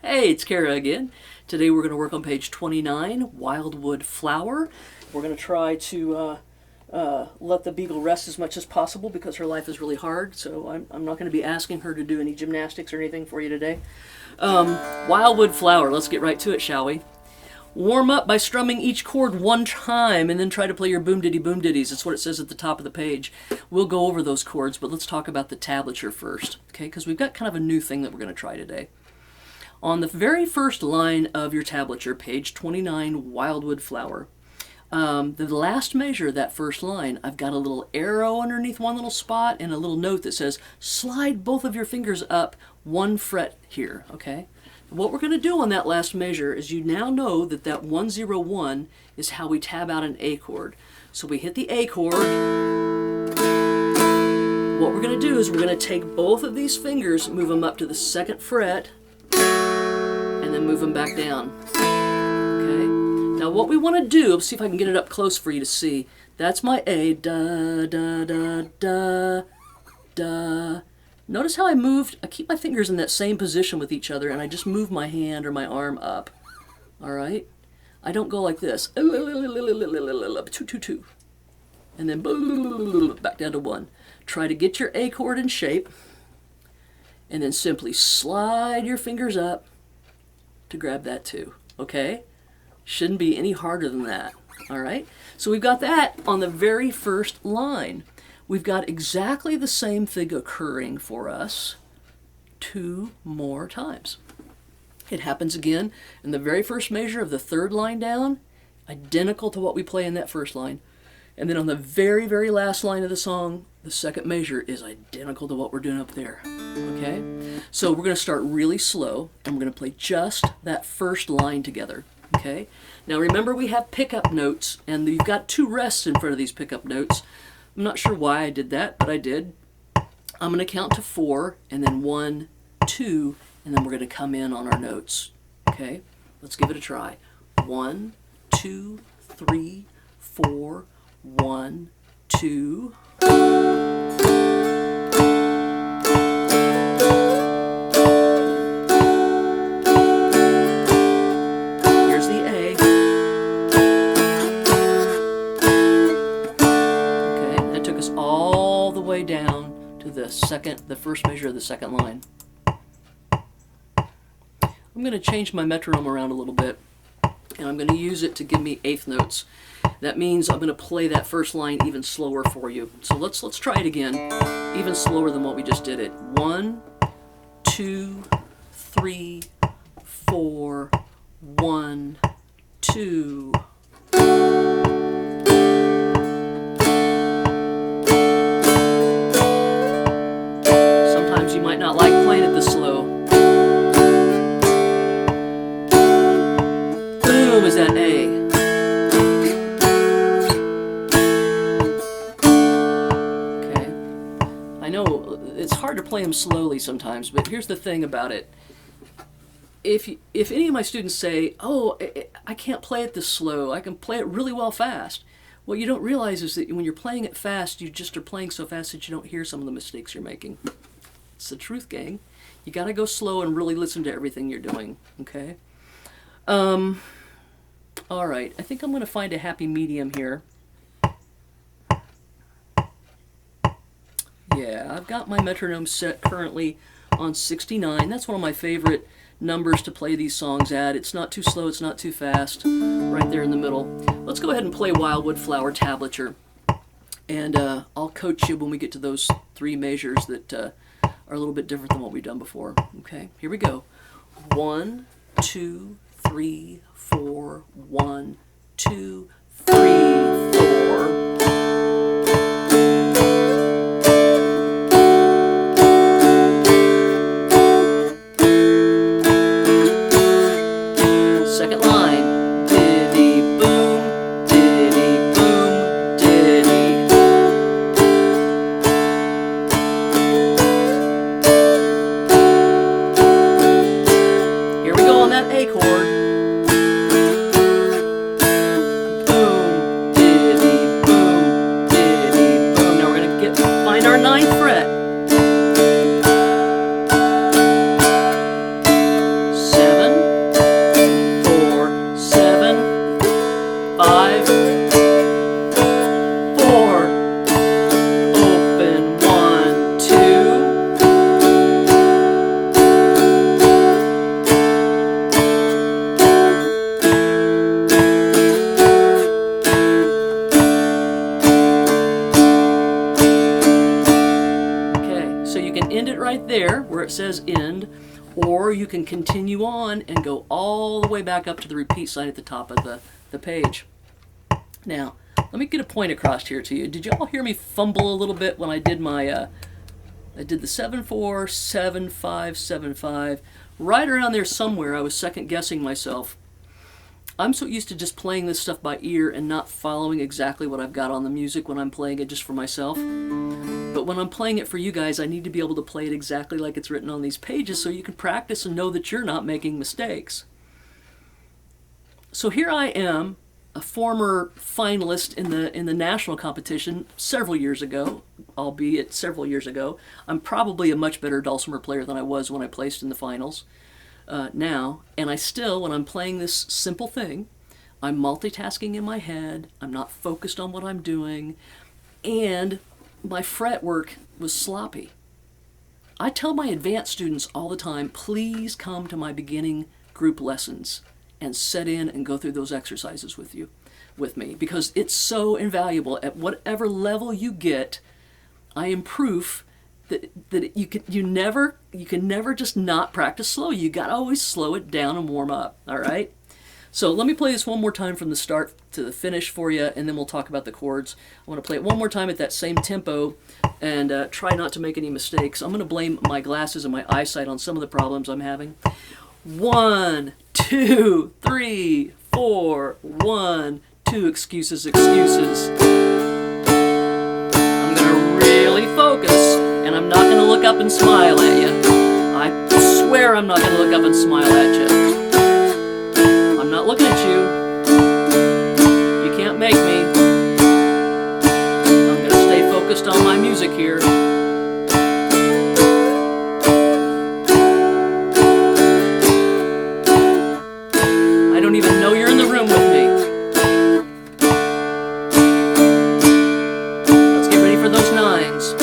Hey, it's Kara again. Today we're going to work on page 29, Wildwood Flower. We're going to try to let the beagle rest as much as possible because her life is really hard, so I'm not going to be asking her to do any gymnastics or anything for you today. Wildwood Flower, let's get right to it, shall we? Warm up by strumming each chord one time and then try to play your boom diddy boom diddies. That's what it says at the top of the page. We'll go over those chords, but let's talk about the tablature first, okay? Because we've got kind of a new thing that we're going to try today. On the very first line of your tablature, page 29, Wildwood Flower, the last measure of that first line, I've got a little arrow underneath one little spot and a little note that says, slide both of your fingers up one fret here, okay? What we're going to do on that last measure is you now know that that 101 is how we tab out an A chord. So we hit the A chord. What we're going to do is we're going to take both of these fingers, move them up to the second fret, and then move them back down. Okay? Now what we want to do, let's see if I can get it up close for you to see. That's my A. Da, da, da, da, da. Notice how I keep my fingers in that same position with each other, and I just move my hand or my arm up. All right? I don't go like this. 2, 2, 2. And then back down to 1. Try to get your A chord in shape, and then simply slide your fingers up to grab that 2. Okay? Shouldn't be any harder than that. All right? So we've got that on the very first line. We've got exactly the same thing occurring for us 2 more times. It happens again in the very first measure of the third line down, identical to what we play in that first line. And then on the very, very last line of the song, the second measure is identical to what we're doing up there. Okay? So we're going to start really slow, and we're going to play just that first line together. Okay? Now remember, we have pickup notes, and you've got 2 rests in front of these pickup notes. I'm not sure why I did that, but I did. I'm going to count to 4, and then 1, 2, and then we're going to come in on our notes. Okay? Let's give it a try. 1, 2, 3, 4, 1, 2. Here's the A. All the way down to the first measure of the second line. I'm going to change my metronome around a little bit, and I'm going to use it to give me eighth notes. That means I'm going to play that first line even slower for you. So let's try it again, even slower than what we just did it. 1, 2, 3, 4, 1, 2. You might not like playing it this slow. Boom is that A. Okay. I know it's hard to play them slowly sometimes, but here's the thing about it. If any of my students say, oh, I can't play it this slow, I can play it really well fast. What you don't realize is that when you're playing it fast, you just are playing so fast that you don't hear some of the mistakes you're making. It's the truth, gang. You got to go slow and really listen to everything you're doing, okay? All right, I think I'm going to find a happy medium here. Yeah, I've got my metronome set currently on 69. That's one of my favorite numbers to play these songs at. It's not too slow, it's not too fast, right there in the middle. Let's go ahead and play Wildwood Flower tablature. And I'll coach you when we get to those 3 measures that are a little bit different than what we've done before. Okay, here we go. 1, 2, 3, 4, 1, 2, 3, 4. Second line. Diddy boom, diddy boom, diddy. That A chord. Boom, diddy, boom, diddy, boom. Now we're going to find our 9th fret. 7, where it says end, or you can continue on and go all the way back up to the repeat sign at the top of the page. Now, let me get a point across here to you. Did you all hear me fumble a little bit when I did my, I did the 7-4, 7-5, 7-5. Right around there somewhere, I was second guessing myself. I'm so used to just playing this stuff by ear and not following exactly what I've got on the music when I'm playing it just for myself. But when I'm playing it for you guys, I need to be able to play it exactly like it's written on these pages so you can practice and know that you're not making mistakes. So here I am, a former finalist in the national competition several years ago, albeit several years ago. I'm probably a much better dulcimer player than I was when I placed in the finals now, and I still, when I'm playing this simple thing, I'm multitasking in my head, I'm not focused on what I'm doing, and my fret work was sloppy. I tell my advanced students all the time, please come to my beginning group lessons and set in and go through those exercises with me, because it's so invaluable. At whatever level you get, I am proof that you can never just not practice slow. You got to always slow it down and warm up. All right. So let me play this one more time from the start to the finish for you, and then we'll talk about the chords. I want to play it one more time at that same tempo and try not to make any mistakes. I'm going to blame my glasses and my eyesight on some of the problems I'm having. 1, 2, 3, 4. 1, 2. Excuses, excuses. I'm going to really focus, and I'm not going to look up and smile at you. I swear I'm not going to look up and smile at you. I'm not looking at you. You can't make me. I'm going to stay focused on my music here. I don't even know you're in the room with me. Let's get ready for those nines.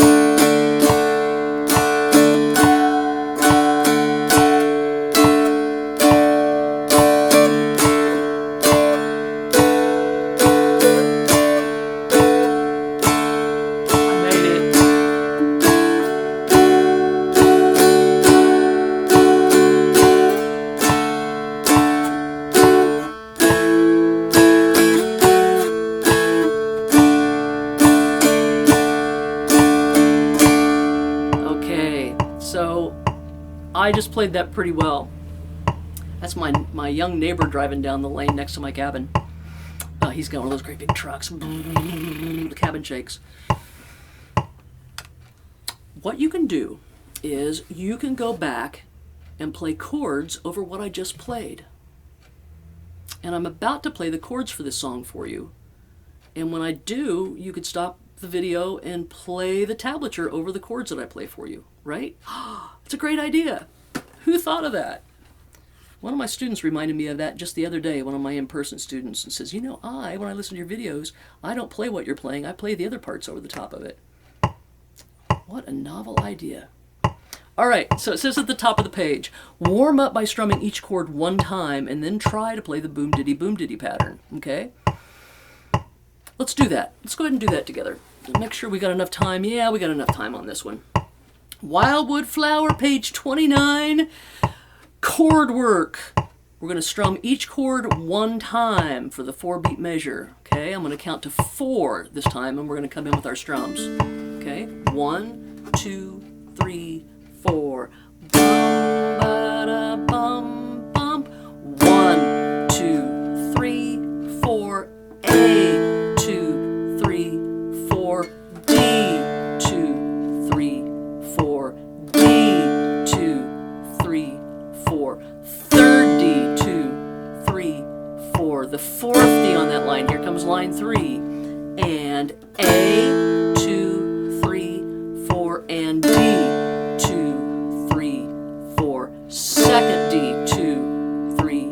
I just played that pretty well. That's my young neighbor driving down the lane next to my cabin. He's got one of those great big trucks. The cabin shakes. What you can do is you can go back and play chords over what I just played. And I'm about to play the chords for this song for you. And when I do, you could stop the video and play the tablature over the chords that I play for you, right? It's a great idea. Who thought of that? One of my students reminded me of that just the other day, one of my in-person students, and says, you know, when I listen to your videos, I don't play what you're playing, I play the other parts over the top of it. What a novel idea. All right, so it says at the top of the page, warm up by strumming each chord one time and then try to play the boom diddy pattern, okay? Let's do that. Let's go ahead and do that together. Make sure we got enough time. Yeah, we got enough time on this one. Wildwood Flower, page 29, chord work. We're going to strum each chord one time for the 4-beat measure. Okay, I'm going to count to 4 this time, and we're going to come in with our strums. Okay, 1, 2, 3, 4. Bum, ba-da, bum, bum. 1, 2, 3, 4. A, 2, 3, 4. D, 2, 3, 4. D, 2, 3, 4. Third D, 2, 3, 4. The fourth D on that line. Here comes line 3. And A, 2, 3, 4. And D, 2, 3, 4. Second D, 2, 3,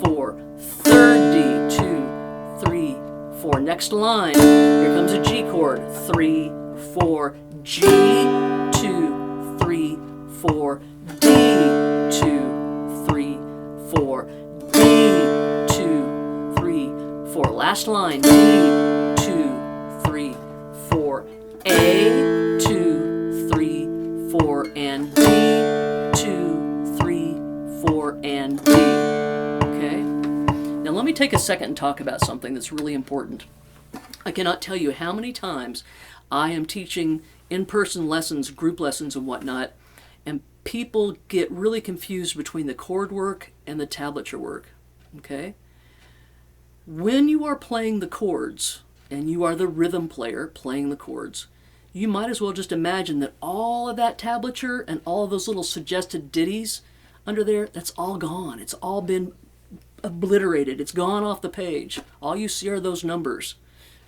4. Third D, 2, 3, 4. Next line. Here comes a G chord. 3, 4. G, 2, 3, 4. D, 2, 3, 4. D, 2, 3, 4. Last line. D, 2, 3, 4. A, 2, 3, 4. And D, and D. Okay? Now let me take a second and talk about something that's really important. I cannot tell you how many times I am teaching in-person lessons, group lessons and whatnot, and people get really confused between the chord work and the tablature work. Okay? When you are playing the chords, and you are the rhythm player playing the chords, you might as well just imagine that all of that tablature and all of those little suggested ditties under there, that's all gone. It's all been obliterated. It's gone off the page. All you see are those numbers.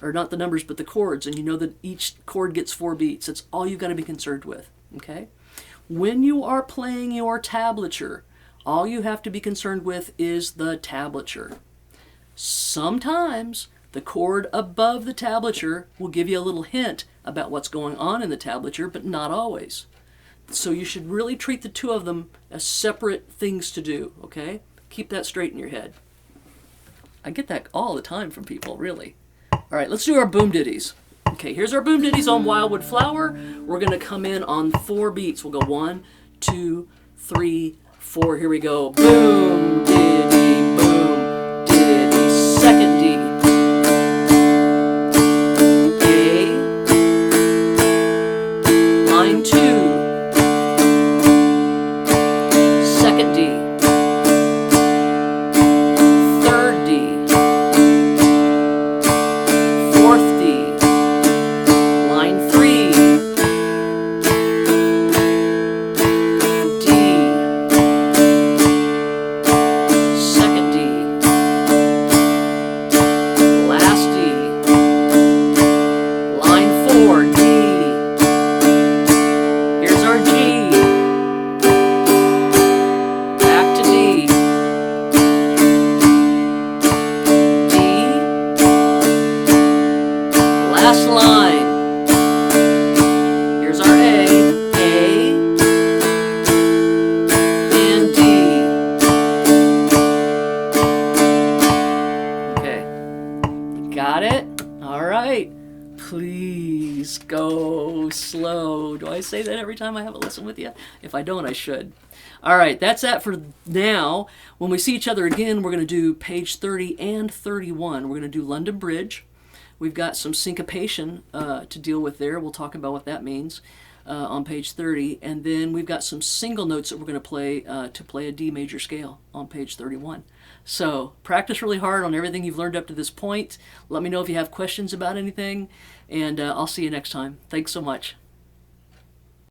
Or not the numbers, but the chords, and you know that each chord gets 4 beats. That's all you've got to be concerned with. Okay? When you are playing your tablature, all you have to be concerned with is the tablature. Sometimes the chord above the tablature will give you a little hint about what's going on in the tablature, but not always. So you should really treat the two of them as separate things to do, okay? Keep that straight in your head. I get that all the time from people, really. All right, let's do our boom ditties. Okay, here's our boom ditties on Wildwood Flower. We're going to come in on 4 beats. We'll go 1, 2, 3, 4. Here we go. Boom, diddy, boom, diddy. Second D. A. Line 2. Second D. Third D. Fourth D. Line 3. D. Second D. Last D. Line 4. D. Here's our G. Back to D. D. Last line. Here's our A, and D. Okay, got it? All right. Please go slow. Do I say that every time I have a lesson with you? If I don't, I should. All right, that's that for now. When we see each other again, we're going to do page 30 and 31. We're going to do London Bridge. We've got some syncopation to deal with there. We'll talk about what that means on page 30. And then we've got some single notes that we're going to play a D major scale on page 31. So practice really hard on everything you've learned up to this point. Let me know if you have questions about anything, and I'll see you next time. Thanks so much.